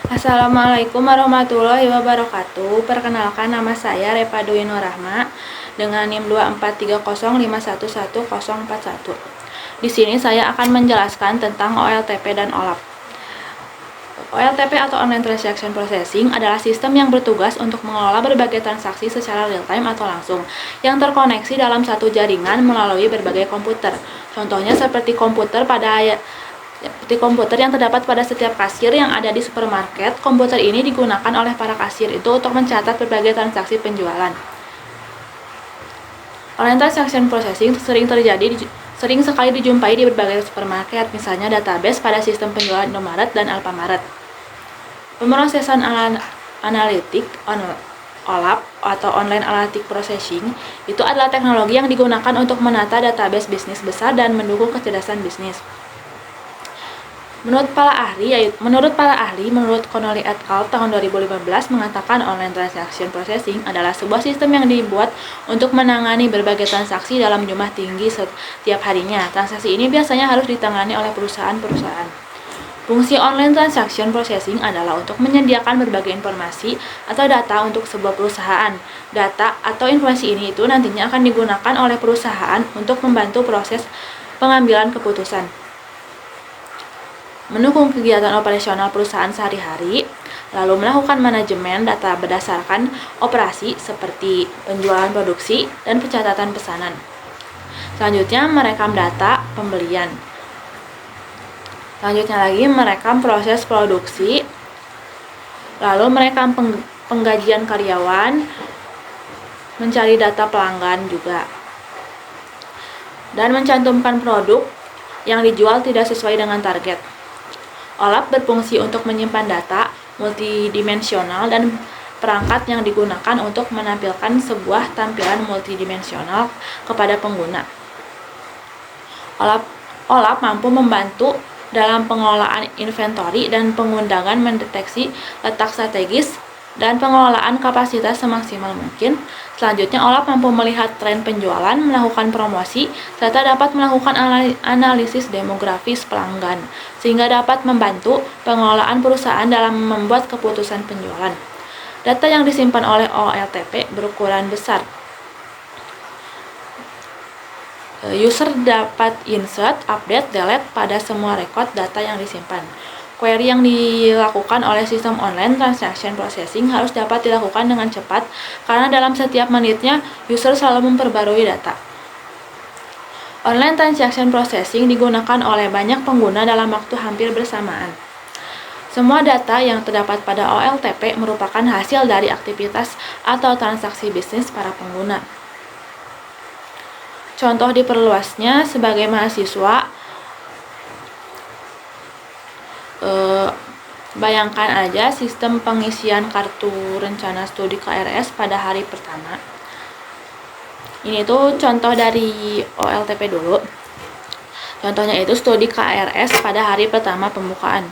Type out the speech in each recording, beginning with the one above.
Assalamualaikum warahmatullahi wabarakatuh. Perkenalkan, nama saya Repa Dwi Nurrahma dengan NIM 24305111041. Di sini saya akan menjelaskan tentang OLTP dan OLAP. OLTP atau Online Transaction Processing adalah sistem yang bertugas untuk mengelola berbagai transaksi secara real-time atau langsung yang terkoneksi dalam satu jaringan melalui berbagai komputer. Contohnya seperti komputer yang terdapat pada setiap kasir yang ada di supermarket. Komputer ini digunakan oleh para kasir itu untuk mencatat berbagai transaksi penjualan. Online Transaction Processing sering sekali dijumpai di berbagai supermarket, misalnya database pada sistem penjualan Indomaret dan Alfamaret. Pemrosesan analitik OLAP atau Online Analytic Processing itu adalah teknologi yang digunakan untuk menata database bisnis besar dan mendukung kecerdasan bisnis. Menurut para ahli, Connolly et al. Tahun 2015 mengatakan Online Transaction Processing adalah sebuah sistem yang dibuat untuk menangani berbagai transaksi dalam jumlah tinggi setiap harinya. Transaksi ini biasanya harus ditangani oleh perusahaan-perusahaan. Fungsi Online Transaction Processing adalah untuk menyediakan berbagai informasi atau data untuk sebuah perusahaan. Data atau informasi ini itu nantinya akan digunakan oleh perusahaan untuk membantu proses pengambilan keputusan, mendukung kegiatan operasional perusahaan sehari-hari, lalu melakukan manajemen data berdasarkan operasi seperti penjualan produksi dan pencatatan pesanan. Selanjutnya, merekam data pembelian. Selanjutnya lagi, merekam proses produksi, lalu merekam penggajian karyawan, mencari data pelanggan juga, dan mencantumkan produk yang dijual tidak sesuai dengan target. OLAP berfungsi untuk menyimpan data multidimensional dan perangkat yang digunakan untuk menampilkan sebuah tampilan multidimensional kepada pengguna. OLAP mampu membantu dalam pengelolaan inventory dan pengundangan, mendeteksi letak strategis, dan pengelolaan kapasitas semaksimal mungkin. Selanjutnya, OLAP mampu melihat tren penjualan, melakukan promosi, serta dapat melakukan analisis demografis pelanggan, sehingga dapat membantu pengelolaan perusahaan dalam membuat keputusan penjualan. Data yang disimpan oleh OLTP berukuran besar. User dapat insert, update, delete pada semua rekod data yang disimpan. Query yang dilakukan oleh sistem Online Transaction Processing harus dapat dilakukan dengan cepat karena dalam setiap menitnya user selalu memperbarui data. Online Transaction Processing digunakan oleh banyak pengguna dalam waktu hampir bersamaan. Semua data yang terdapat pada OLTP merupakan hasil dari aktivitas atau transaksi bisnis para pengguna. Contoh diperluasnya, sebagai mahasiswa, bayangkan aja sistem pengisian kartu rencana studi KRS pada hari pertama. Ini tuh contoh dari OLTP dulu. Contohnya itu studi KRS pada hari pertama pembukaan.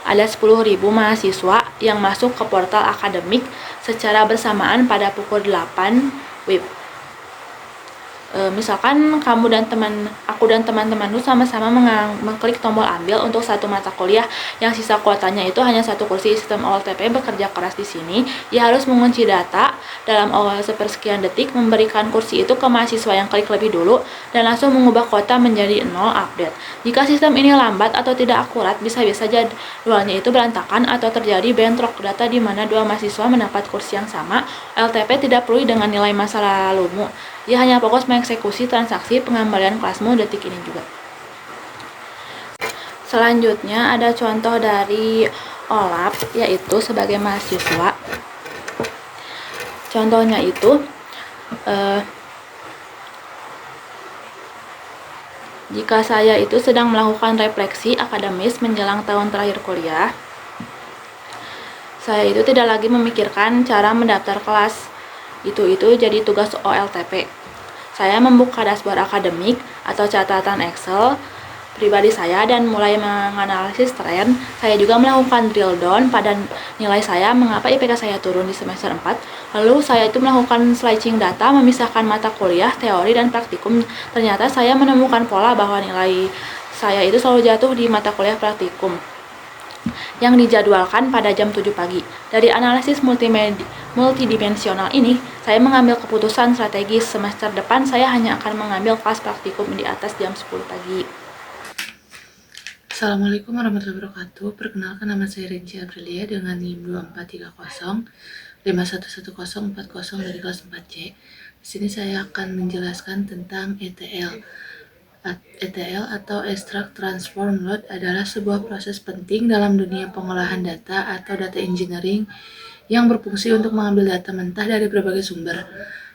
Ada 10.000 mahasiswa yang masuk ke portal akademik secara bersamaan pada pukul 8 WIB. Misalkan aku dan teman-teman itu sama-sama mengklik tombol ambil untuk satu mata kuliah yang sisa kuotanya itu hanya satu kursi. Sistem OLTP bekerja keras di sini. Ia harus mengunci data dalam sepersekian detik, memberikan kursi itu ke mahasiswa yang klik lebih dulu, dan langsung mengubah kuota menjadi 0 update. Jika sistem ini lambat atau tidak akurat, bisa-bisa jadwalnya itu berantakan atau terjadi bentrok data di mana dua mahasiswa mendapat kursi yang sama. OLTP tidak perlu dengan nilai masa lalumu. Ia hanya fokus mengeksekusi transaksi pengembalian kelasmu detik ini juga. Selanjutnya ada contoh dari OLAP, yaitu sebagai mahasiswa. Contohnya itu, jika saya itu sedang melakukan refleksi akademis menjelang tahun terakhir kuliah, saya itu tidak lagi memikirkan cara mendaftar kelas. Itu jadi tugas OLTP. Saya membuka dashboard akademik atau catatan Excel pribadi saya dan mulai menganalisis tren. Saya juga melakukan drill down pada nilai saya, mengapa IPK saya turun di semester 4. Lalu saya itu melakukan slicing data, memisahkan mata kuliah, teori, dan praktikum. Ternyata saya menemukan pola bahwa nilai saya itu selalu jatuh di mata kuliah praktikum. yang dijadwalkan pada jam 7 pagi. Dari analisis multidimensional ini, saya mengambil keputusan strategis semester depan saya hanya akan mengambil kelas praktikum di atas jam 10 pagi. Assalamualaikum warahmatullahi wabarakatuh. Perkenalkan, nama saya Renci Aprilia dengan NIM 2430 511040 dari kelas 4C. Di sini saya akan menjelaskan tentang ETL. ETL atau Extract Transform Load adalah sebuah proses penting dalam dunia pengolahan data atau data engineering yang berfungsi untuk mengambil data mentah dari berbagai sumber,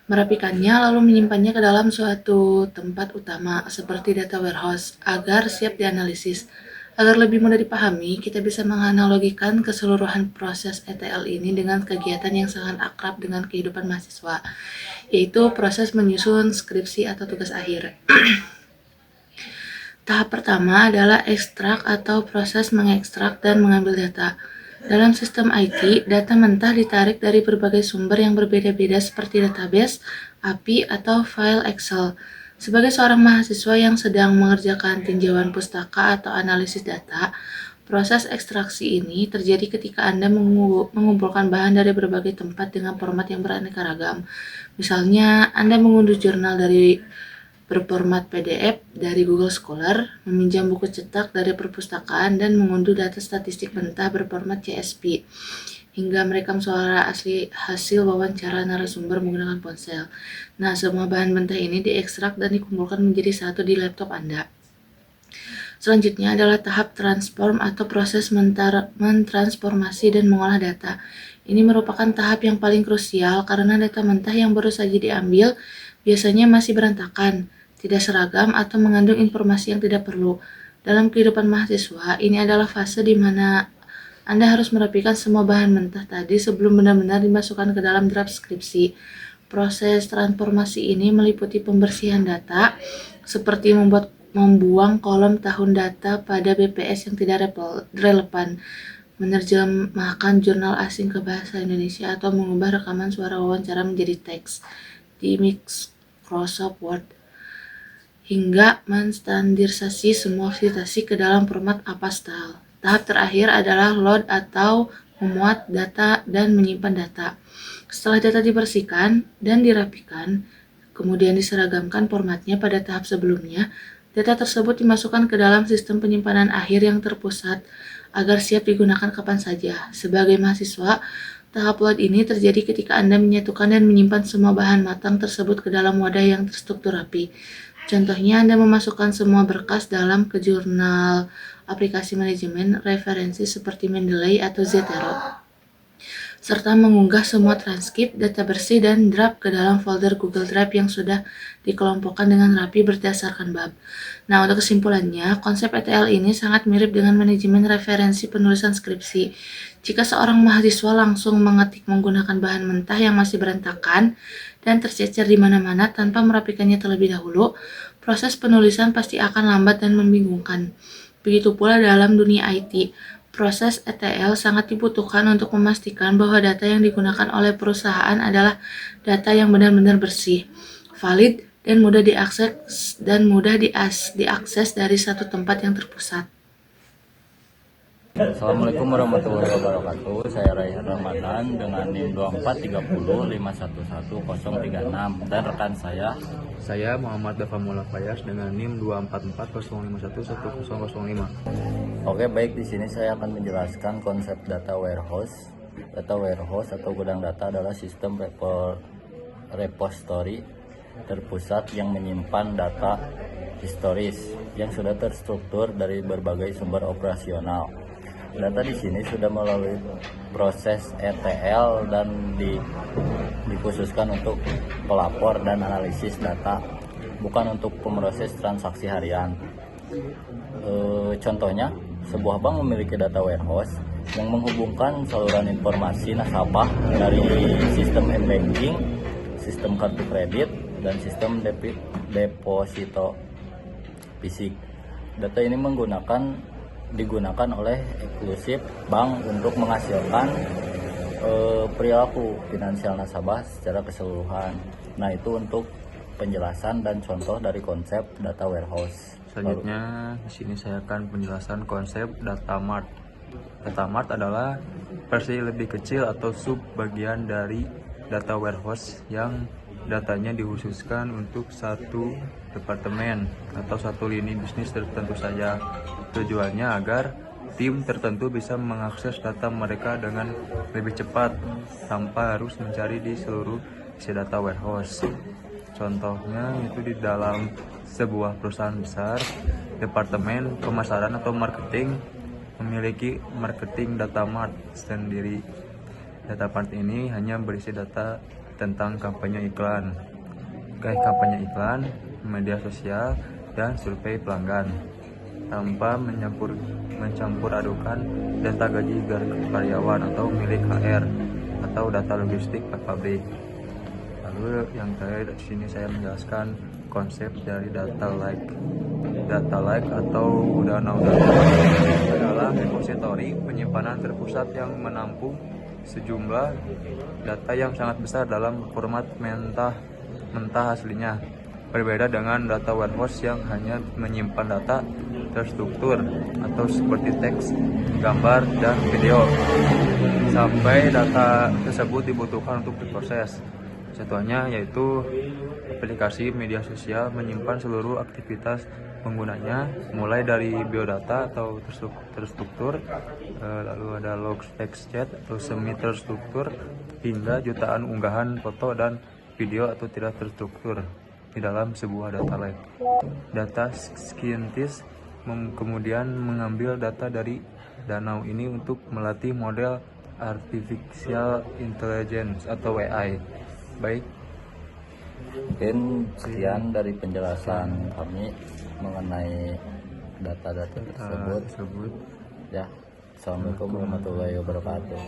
merapikannya lalu menyimpannya ke dalam suatu tempat utama seperti data warehouse agar siap dianalisis. Agar lebih mudah dipahami, kita bisa menganalogikan keseluruhan proses ETL ini dengan kegiatan yang sangat akrab dengan kehidupan mahasiswa, yaitu proses menyusun skripsi atau tugas akhir. Tahap pertama adalah ekstrak atau proses mengekstrak dan mengambil data. Dalam sistem IT, data mentah ditarik dari berbagai sumber yang berbeda-beda seperti database, API, atau file Excel. Sebagai seorang mahasiswa yang sedang mengerjakan tinjauan pustaka atau analisis data, proses ekstraksi ini terjadi ketika Anda mengumpulkan bahan dari berbagai tempat dengan format yang beraneka ragam. Misalnya, Anda mengunduh jurnal dari berformat PDF dari Google Scholar, meminjam buku cetak dari perpustakaan, dan mengunduh data statistik mentah berformat CSV, hingga merekam suara asli hasil wawancara narasumber menggunakan ponsel. Nah, semua bahan mentah ini diekstrak dan dikumpulkan menjadi satu di laptop Anda. Selanjutnya adalah tahap transform atau proses mentransformasi dan mengolah data. Ini merupakan tahap yang paling krusial karena data mentah yang baru saja diambil biasanya masih berantakan, tidak seragam, atau mengandung informasi yang tidak perlu. Dalam kehidupan mahasiswa, ini adalah fase di mana Anda harus merapikan semua bahan mentah tadi sebelum benar-benar dimasukkan ke dalam draft skripsi. Proses transformasi ini meliputi pembersihan data, seperti membuang kolom tahun data pada BPS yang tidak relevan, menerjemahkan jurnal asing ke bahasa Indonesia, atau mengubah rekaman suara wawancara menjadi teks di Microsoft Word, hingga menstandarisasi semua citasi ke dalam format APA style. Tahap terakhir adalah load atau memuat data dan menyimpan data. Setelah data dibersihkan dan dirapikan, kemudian diseragamkan formatnya pada tahap sebelumnya, data tersebut dimasukkan ke dalam sistem penyimpanan akhir yang terpusat agar siap digunakan kapan saja. Sebagai mahasiswa, tahap load ini terjadi ketika Anda menyatukan dan menyimpan semua bahan matang tersebut ke dalam wadah yang terstruktur rapi. Contohnya, Anda memasukkan semua berkas dalam ke jurnal aplikasi manajemen referensi seperti Mendeley atau Zotero, serta mengunggah semua transkrip, data bersih, dan draft ke dalam folder Google Drive yang sudah dikelompokkan dengan rapi berdasarkan bab. Nah, untuk kesimpulannya, konsep ETL ini sangat mirip dengan manajemen referensi penulisan skripsi. Jika seorang mahasiswa langsung mengetik menggunakan bahan mentah yang masih berantakan dan tercecer di mana-mana tanpa merapikannya terlebih dahulu, proses penulisan pasti akan lambat dan membingungkan. Begitu pula dalam dunia IT. Proses ETL sangat dibutuhkan untuk memastikan bahwa data yang digunakan oleh perusahaan adalah data yang benar-benar bersih, valid, dan mudah diakses dari satu tempat yang terpusat. Assalamualaikum warahmatullahi wabarakatuh. Saya Raihan Ramadan dengan NIM 2430511036 dan rekan Saya Muhammad Dafamullah Fayas dengan NIM 2440511005. Oke, baik, di sini saya akan menjelaskan konsep data warehouse. Data warehouse atau gudang data adalah sistem repository terpusat yang menyimpan data historis yang sudah terstruktur dari berbagai sumber operasional. Data di sini sudah melalui proses ETL dan dikhususkan untuk pelapor dan analisis data, bukan untuk pemroses transaksi harian. Contohnya, sebuah bank memiliki data warehouse yang menghubungkan saluran informasi nasabah dari sistem e-banking, sistem kartu kredit, dan sistem deposito fisik. Data ini digunakan oleh eksklusif bank untuk menghasilkan perilaku finansial nasabah secara keseluruhan. Nah, itu untuk penjelasan dan contoh dari konsep data warehouse. Selanjutnya di sini saya akan penjelasan konsep data mart. Data mart adalah versi lebih kecil atau sub bagian dari data warehouse yang datanya dikhususkan untuk satu departemen atau satu lini bisnis tertentu saja. Tujuannya agar tim tertentu bisa mengakses data mereka dengan lebih cepat tanpa harus mencari di seluruh isi data warehouse. Contohnya itu di dalam sebuah perusahaan besar, departemen pemasaran atau marketing memiliki marketing data mart sendiri. Data mart ini hanya berisi data tentang kampanye iklan, media sosial, dan survei pelanggan, tanpa mencampur adukan data gaji karyawan atau milik HR atau data logistik pabrik. Lalu yang terakhir di sini saya menjelaskan konsep dari data lake. Data lake atau danau data adalah repositori penyimpanan terpusat yang menampung sejumlah data yang sangat besar dalam format mentah aslinya. Berbeda dengan data warehouse yang hanya menyimpan data terstruktur atau seperti teks, gambar, dan video sampai data tersebut dibutuhkan untuk diproses. Contohnya yaitu aplikasi media sosial menyimpan seluruh aktivitas penggunanya, mulai dari biodata atau terstruktur, lalu ada log text chat atau semi terstruktur, hingga jutaan unggahan foto dan video atau tidak terstruktur di dalam sebuah data lake. Data scientist kemudian mengambil data dari danau ini untuk melatih model artificial intelligence atau AI. Baik, Mungkin sekian dari penjelasan kami mengenai data-data tersebut. Ya, Assalamualaikum warahmatullahi wabarakatuh.